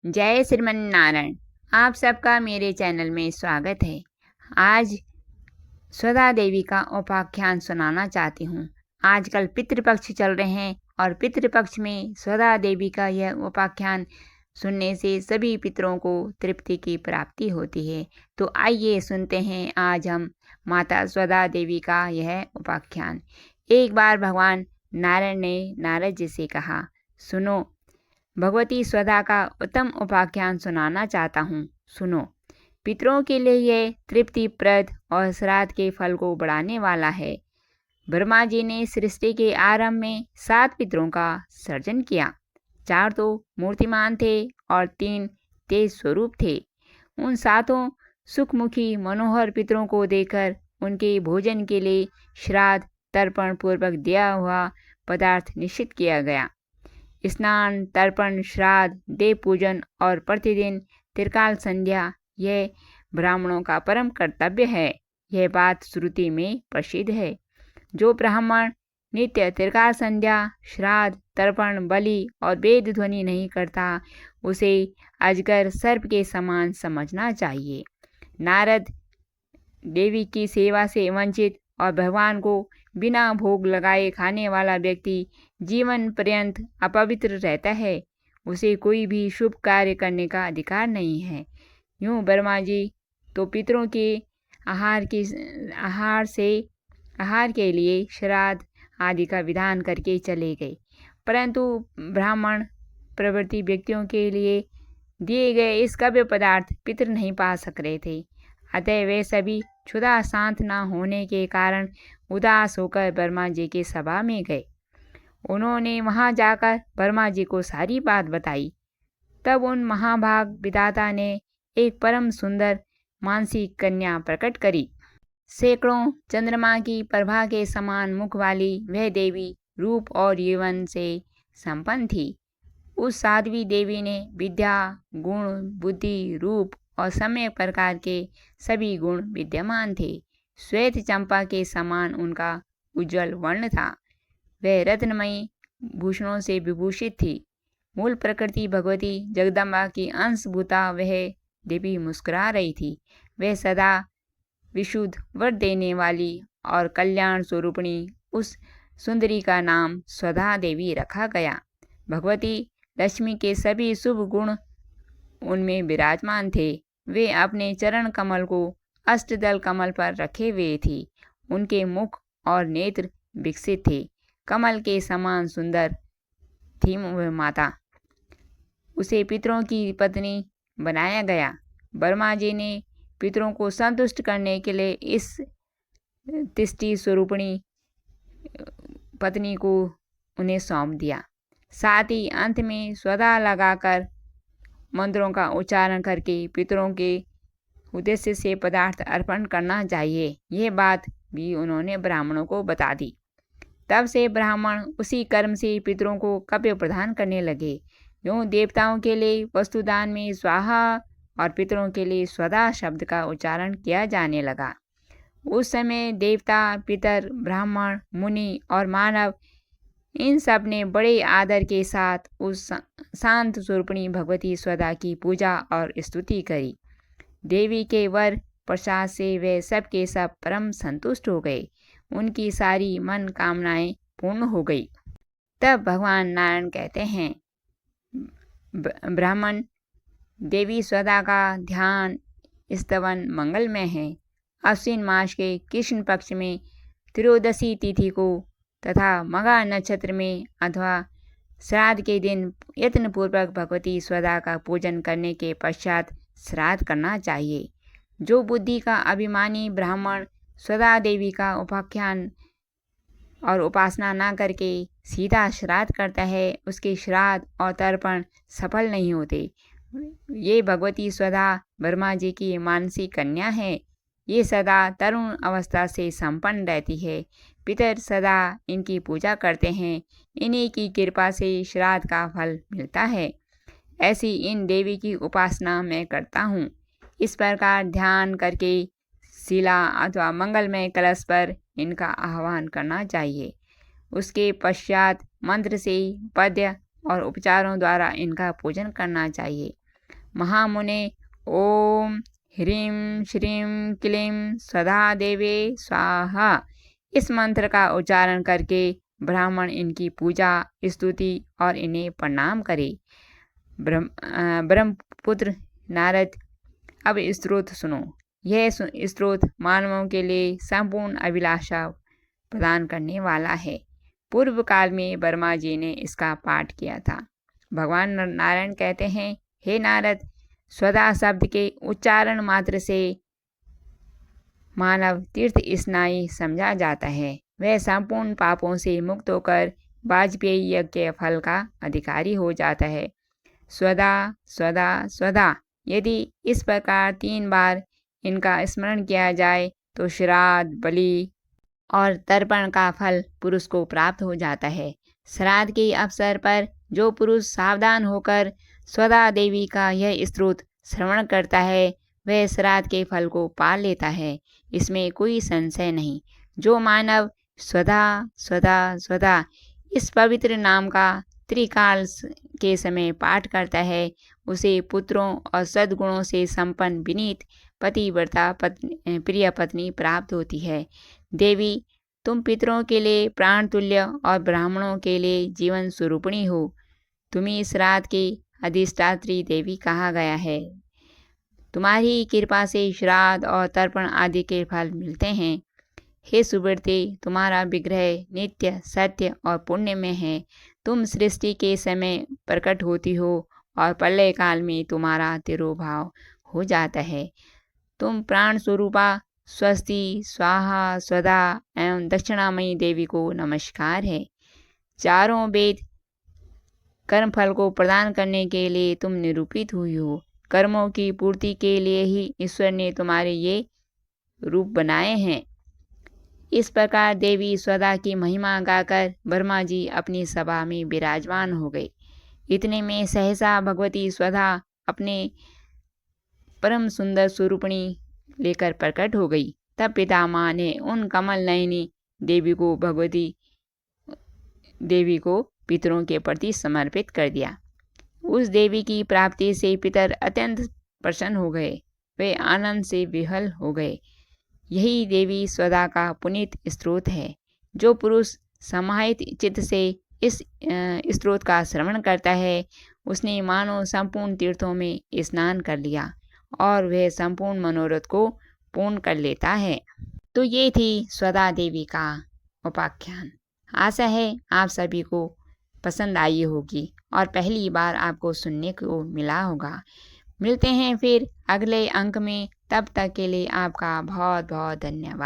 जय श्रीमन्नारायण। आप सबका मेरे चैनल में स्वागत है। आज स्वधा देवी का उपाख्यान सुनाना चाहती हूँ। आजकल पितृपक्ष चल रहे हैं और पितृपक्ष में स्वधा देवी का यह उपाख्यान सुनने से सभी पितरों को तृप्ति की प्राप्ति होती है। तो आइए सुनते हैं आज हम माता स्वधा देवी का यह उपाख्यान। एक बार भगवान नारायण ने नारद जी से कहा, सुनो, भगवती स्वधा का उत्तम उपाख्यान सुनाना चाहता हूँ, सुनो। पितरों के लिए यह तृप्तिप्रद और श्राद्ध के फल को बढ़ाने वाला है। ब्रह्मा जी ने सृष्टि के आरंभ में 7 पितरों का सर्जन किया। 4 तो मूर्तिमान थे और 3 तेज स्वरूप थे। उन 7 सुखमुखी मनोहर पितरों को देखकर उनके भोजन के लिए श्राद्ध तर्पण पूर्वक दिया हुआ पदार्थ निश्चित किया गया। स्नान, तर्पण, श्राद्ध, देव पूजन और प्रतिदिन त्रिकाल संध्या यह ब्राह्मणों का परम कर्तव्य है। यह बात श्रुति में प्रसिद्ध है। जो ब्राह्मण नित्य त्रिकाल संध्या, श्राद्ध, तर्पण, बलि और वेद ध्वनि नहीं करता, उसे अजगर सर्प के समान समझना चाहिए। नारद देवी की सेवा से वंचित और भगवान को बिना भोग लगाए खाने वाला व्यक्ति जीवन पर्यंत अपवित्र रहता है। उसे कोई भी शुभ कार्य करने का अधिकार नहीं है। यूँ ब्रह्मा जी तो पितरों के आहार के लिए श्राद्ध आदि का विधान करके चले गए, परंतु ब्राह्मण प्रवृत्ति व्यक्तियों के लिए दिए गए इस काव्य पदार्थ पितर नहीं पा सक रहे थे। अतः वे सभी क्षुधा शांत न होने के कारण उदास होकर ब्रह्मा जी के सभा में गए। उन्होंने वहां जाकर ब्रह्मा जी को सारी बात बताई। तब उन महाभाग विधाता ने एक परम सुंदर मानसिक कन्या प्रकट करी। सैकड़ों चंद्रमा की प्रभा के समान मुख वाली वह देवी रूप और यौवन से संपन्न थी। उस साध्वी देवी ने विद्या, गुण, बुद्धि, रूप और सम्यक प्रकार के सभी गुण विद्यमान थे। श्वेत चंपा के समान उनका उज्जवल वर्ण था। वह रत्नमयी भूषणों से विभूषित थी। मूल प्रकृति भगवती जगदम्बा की अंशभूता वह देवी मुस्कुरा रही थी। वह सदा विशुद्ध वर देने वाली और कल्याण स्वरूपिणी उस सुंदरी का नाम स्वधा देवी रखा गया। भगवती लक्ष्मी के सभी शुभ गुण उनमें विराजमान थे। वे अपने चरण कमल को अष्टदल कमल पर रखे हुए थी। उनके मुख और नेत्र विकसित थे। कमल के समान सुंदर थी वह माता। उसे पितरों की पत्नी बनाया गया। ब्रह्मा जी ने पितरों को संतुष्ट करने के लिए इस तिष्टि स्वरूपिणी पत्नी को उन्हें सौंप दिया। साथ ही अंत में स्वधा लगाकर मंत्रों का उच्चारण करके पितरों के उद्देश्य से पदार्थ अर्पण करना चाहिए। ये बात भी उन्होंने ब्राह्मणों को बता दी। तब से ब्राह्मण उसी कर्म से पितरों को काव्य प्रदान करने लगे। यूँ देवताओं के लिए वस्तुदान में स्वाहा और पितरों के लिए स्वधा शब्द का उच्चारण किया जाने लगा। उस समय देवता, पितर, ब्राह्मण, मुनि और मानव इन सब ने बड़े आदर के साथ उस शांत स्वरूपिणी भगवती स्वधा की पूजा और स्तुति करी। देवी के वर प्रसाद से वे सब के सब परम संतुष्ट हो गए। उनकी सारी मन कामनाएं पूर्ण हो गई। तब भगवान नारायण कहते हैं, ब्राह्मण देवी स्वधा का ध्यान स्तवन मंगलमय है। अश्विन मास के कृष्ण पक्ष में त्रयोदशी तिथि को तथा मघा नक्षत्र में अथवा श्राद्ध के दिन यत्नपूर्वक भगवती स्वधा का पूजन करने के पश्चात श्राद्ध करना चाहिए। जो बुद्धि का अभिमानी ब्राह्मण स्वधा देवी का उपाख्यान और उपासना न करके सीधा श्राद्ध करता है, उसके श्राद्ध और तर्पण सफल नहीं होते। ये भगवती स्वधा ब्रह्मा जी की मानसी कन्या है। ये सदा तरुण अवस्था से संपन्न रहती है। पितर सदा इनकी पूजा करते हैं। इन्हीं की कृपा से श्राद्ध का फल मिलता है। ऐसी इन देवी की उपासना मैं करता हूँ। इस प्रकार ध्यान करके शिला अथवा मंगलमय कलश पर इनका आह्वान करना चाहिए। उसके पश्चात मंत्र से पद्य और उपचारों द्वारा इनका पूजन करना चाहिए। महामुने ओम ह्रीं श्रीं क्लीं स्वधा देवे स्वाहा इस मंत्र का उच्चारण करके ब्राह्मण इनकी पूजा स्तुति और इन्हें प्रणाम करे। ब्रह्मपुत्र नारद, अब स्त्रोत सुनो। यह स्त्रोत मानवों के लिए संपूर्ण अभिलाषा प्रदान करने वाला है। पूर्व काल में ब्रह्मा जी ने इसका पाठ किया था। भगवान नारायण कहते हैं, हे नारद, स्वधा शब्द के उच्चारण मात्र से मानव तीर्थ स्नायी समझा जाता है। वह संपूर्ण पापों से मुक्त होकर वाजपेयी यज्ञ के फल का अधिकारी हो जाता है। स्वधा स्वधा स्वधा, यदि इस प्रकार 3 बार इनका स्मरण किया जाए तो श्राद्ध, बलि और तर्पण का फल पुरुष को प्राप्त हो जाता है। श्राद्ध के अवसर पर जो पुरुष सावधान होकर स्वधा देवी का यह स्तोत्र श्रवण करता है, वह श्राद्ध के फल को पा लेता है, इसमें कोई संशय नहीं। जो मानव स्वधा स्वधा स्वधा इस पवित्र नाम का त्रिकाल के समय पाठ करता है, उसे पुत्रों और सद्गुणों से संपन्न विनीत पतिव्रता प्रिय पत्नी प्राप्त होती है। देवी, तुम पितरों के लिए प्राण तुल्य और ब्राह्मणों के लिए जीवन स्वरूपिणी हो। तुम्हें श्राद्ध की अधिष्ठात्री देवी कहा गया है। तुम्हारी कृपा से श्राद्ध और तर्पण आदि के फल मिलते हैं। हे सुब्रते, तुम्हारा विग्रह नित्य, सत्य और पुण्य में है। तुम सृष्टि के समय प्रकट होती हो और प्रलय काल में तुम्हारा तिरोभाव हो जाता है। तुम प्राण स्वरूपा स्वस्ति, स्वाहा, स्वधा एवं दक्षिणामयी देवी को नमस्कार है। चारों वेद कर्म फल को प्रदान करने के लिए तुम निरूपित हुई हो। कर्मों की पूर्ति के लिए ही ईश्वर ने तुम्हारे ये रूप बनाए हैं। इस प्रकार देवी स्वधा की महिमा गाकर ब्रह्मा जी अपनी सभा में विराजमान हो गए। इतने में सहसा भगवती स्वधा अपने परम सुंदर स्वरूपिणी लेकर प्रकट हो गई। तब पितामह ने उन कमल नयनी भगवती देवी को पितरों के प्रति समर्पित कर दिया। उस देवी की प्राप्ति से पितर अत्यंत प्रसन्न हो गए। वे आनंद से विहल हो गए। यही देवी स्वधा का पुनीत स्त्रोत है। जो पुरुष समाहित चित्त से इस स्त्रोत का श्रवण करता है, उसने मानो संपूर्ण तीर्थों में स्नान कर लिया और वह संपूर्ण मनोरथ को पूर्ण कर लेता है। तो ये थी स्वधा देवी का उपाख्यान। आशा है आप सभी को पसंद आई होगी और पहली बार आपको सुनने को मिला होगा। मिलते हैं फिर अगले अंक में, तब तक के लिए आपका बहुत बहुत धन्यवाद।